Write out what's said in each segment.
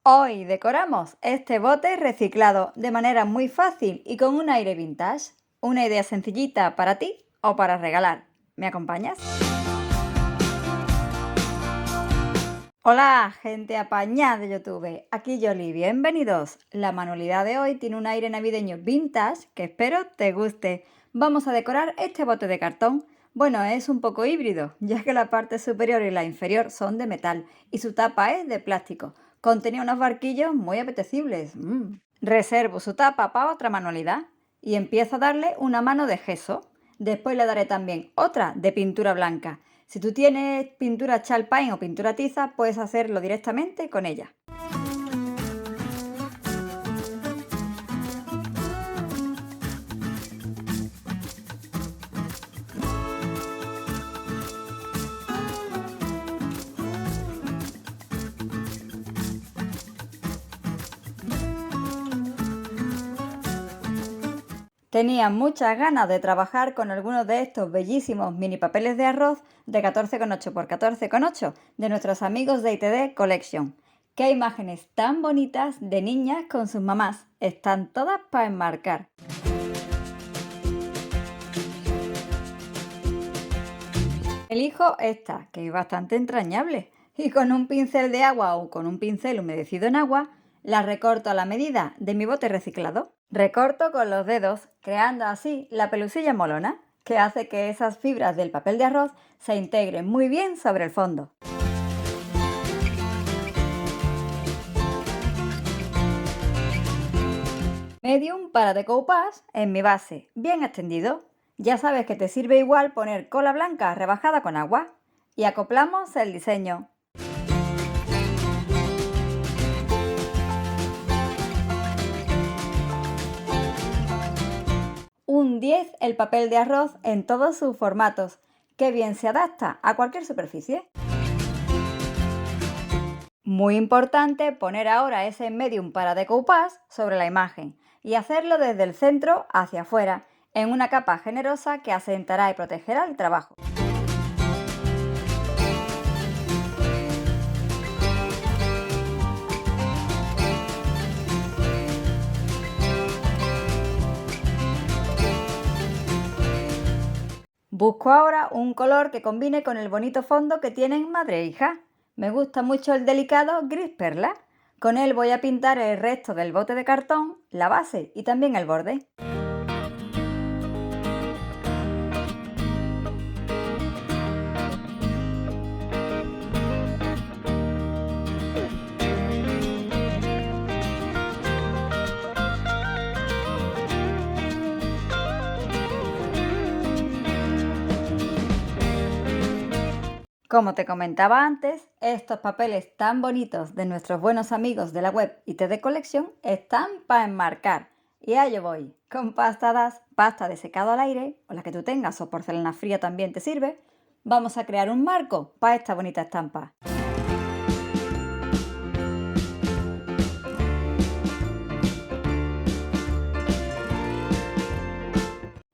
Hoy decoramos este bote reciclado de manera muy fácil y con un aire vintage. Una idea sencillita para ti o para regalar. ¿Me acompañas? Hola, gente apañada de YouTube. Aquí Yoli, bienvenidos. La manualidad de hoy tiene un aire navideño vintage que espero te guste. Vamos a decorar este bote de cartón. Bueno, es un poco híbrido, ya que la parte superior y la inferior son de metal y su tapa es de plástico. Contenía unos barquillos muy apetecibles. Reservo su tapa para otra manualidad y empiezo a darle una mano de gesso. Después le daré también otra de pintura blanca. Si tú tienes pintura chalk paint o pintura tiza, puedes hacerlo directamente con ella. Tenía muchas ganas de trabajar con algunos de estos bellísimos mini papeles de arroz de 14,8 por 14,8 de nuestros amigos de ITD Collection. ¡Qué imágenes tan bonitas de niñas con sus mamás! Están todas para enmarcar. Elijo esta, que es bastante entrañable, y con un pincel de agua o con un pincel humedecido en agua, la recorto a la medida de mi bote reciclado. Recorto con los dedos, creando así la pelusilla molona, que hace que esas fibras del papel de arroz se integren muy bien sobre el fondo. Medium para decoupage en mi base, bien extendido. Ya sabes que te sirve igual poner cola blanca rebajada con agua. Y acoplamos el diseño. Un 10 el papel de arroz en todos sus formatos. ¡Qué bien se adapta a cualquier superficie! Muy importante poner ahora ese medium para decoupage sobre la imagen y hacerlo desde el centro hacia afuera, en una capa generosa que asentará y protegerá el trabajo. Busco ahora un color que combine con el bonito fondo que tienen madre e hija. Me gusta mucho el delicado gris perla. Con él voy a pintar el resto del bote de cartón, la base y también el borde. Como te comentaba antes, estos papeles tan bonitos de nuestros buenos amigos de la web ITD Collection están para enmarcar. Y a ello voy. Con pasta de secado al aire, o la que tú tengas, o porcelana fría también te sirve, vamos a crear un marco para esta bonita estampa.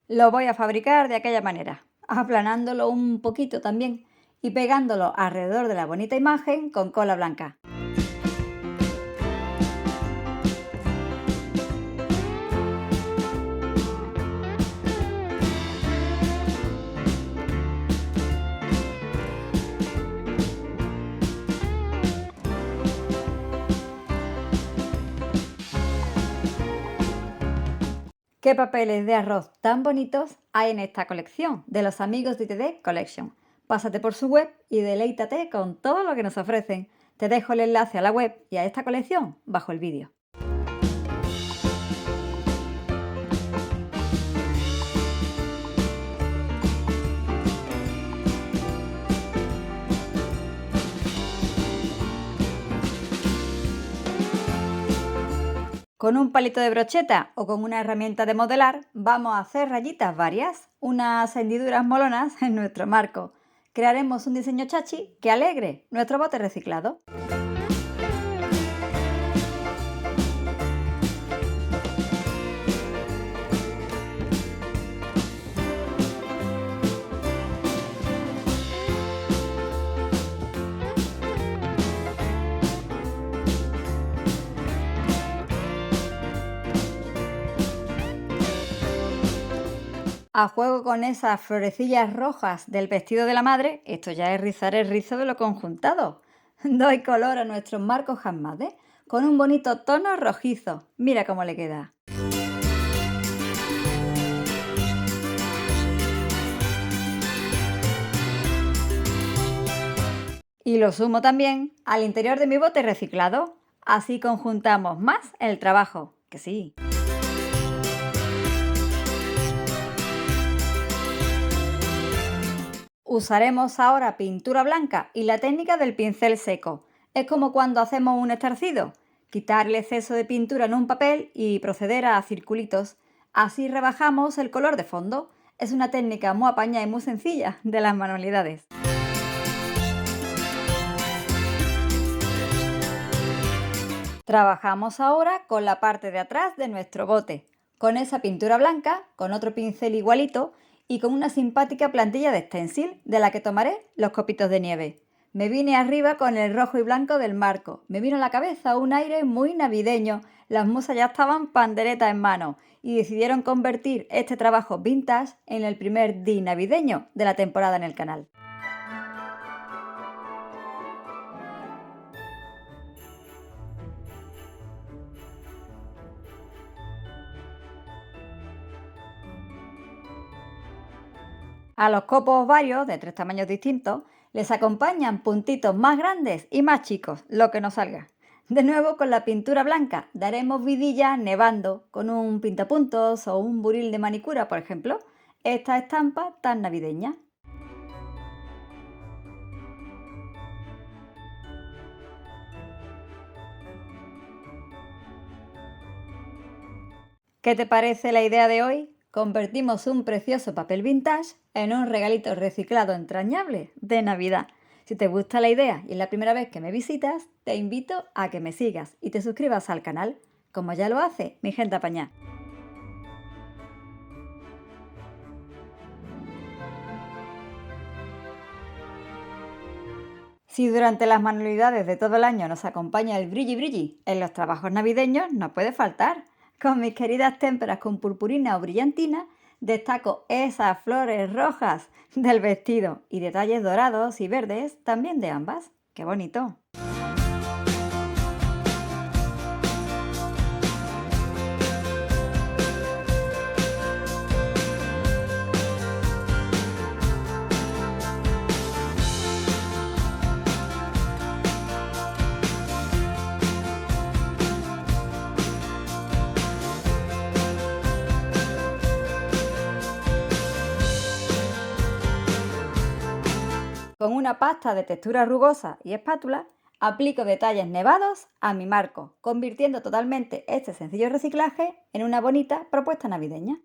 Lo voy a fabricar de aquella manera, aplanándolo un poquito también y pegándolo alrededor de la bonita imagen con cola blanca. ¿Qué papeles de arroz tan bonitos hay en esta colección de los amigos de ITD Collection? Pásate por su web y deleítate con todo lo que nos ofrecen. Te dejo el enlace a la web y a esta colección bajo el vídeo. Con un palito de brocheta o con una herramienta de modelar vamos a hacer rayitas varias, unas hendiduras molonas en nuestro marco. Crearemos un diseño chachi que alegre nuestro bote reciclado. A juego con esas florecillas rojas del vestido de la madre, esto ya es rizar el rizo de lo conjuntado. Doy color a nuestros marcos handmade con un bonito tono rojizo. Mira cómo le queda. Y lo sumo también al interior de mi bote reciclado. Así conjuntamos más el trabajo. Que sí. Usaremos ahora pintura blanca y la técnica del pincel seco. Es como cuando hacemos un estarcido. Quitar el exceso de pintura en un papel y proceder a circulitos. Así rebajamos el color de fondo. Es una técnica muy apañada y muy sencilla de las manualidades. Trabajamos ahora con la parte de atrás de nuestro bote, con esa pintura blanca, con otro pincel igualito y con una simpática plantilla de stencil de la que tomaré los copitos de nieve. Me vine arriba con el rojo y blanco del marco, me vino a la cabeza un aire muy navideño, las musas ya estaban pandereta en mano y decidieron convertir este trabajo vintage en el primer día navideño de la temporada en el canal. A los copos varios, de 3 tamaños distintos, les acompañan puntitos más grandes y más chicos, lo que nos salga. De nuevo con la pintura blanca daremos vidilla nevando con un pintapuntos o un buril de manicura, por ejemplo, esta estampa tan navideña. ¿Qué te parece la idea de hoy? Convertimos un precioso papel vintage en un regalito reciclado entrañable de Navidad. Si te gusta la idea y es la primera vez que me visitas, te invito a que me sigas y te suscribas al canal, como ya lo hace mi gente apañada. Si durante las manualidades de todo el año nos acompaña el brilli brilli, en los trabajos navideños no puede faltar. Con mis queridas témperas con purpurina o brillantina, destaco esas flores rojas del vestido y detalles dorados y verdes también de ambas. ¡Qué bonito! Con una pasta de textura rugosa y espátula, aplico detalles nevados a mi marco, convirtiendo totalmente este sencillo reciclaje en una bonita propuesta navideña.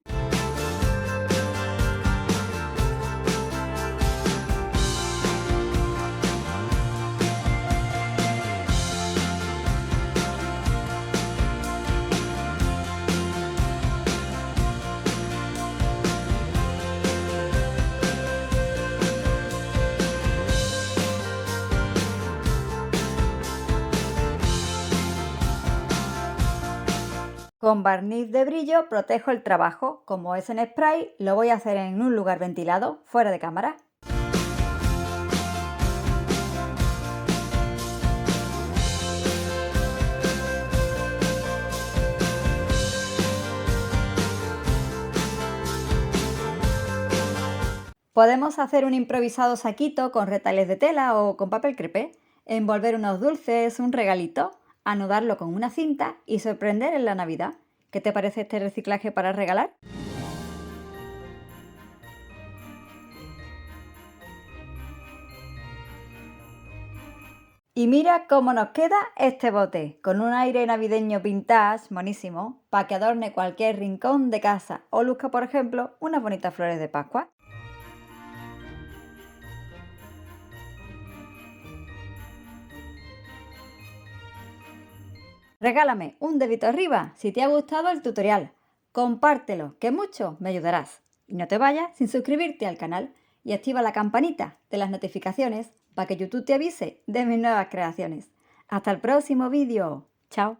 Con barniz de brillo protejo el trabajo. Como es en spray, lo voy a hacer en un lugar ventilado, fuera de cámara. Podemos hacer un improvisado saquito con retales de tela o con papel crepé, envolver unos dulces, un regalito, anudarlo con una cinta y sorprender en la Navidad. ¿Qué te parece este reciclaje para regalar? Y mira cómo nos queda este bote, con un aire navideño vintage, monísimo, para que adorne cualquier rincón de casa o luzca, por ejemplo, unas bonitas flores de Pascua. Regálame un dedito arriba si te ha gustado el tutorial. Compártelo, que mucho me ayudarás. Y no te vayas sin suscribirte al canal y activa la campanita de las notificaciones para que YouTube te avise de mis nuevas creaciones. Hasta el próximo vídeo. Chao.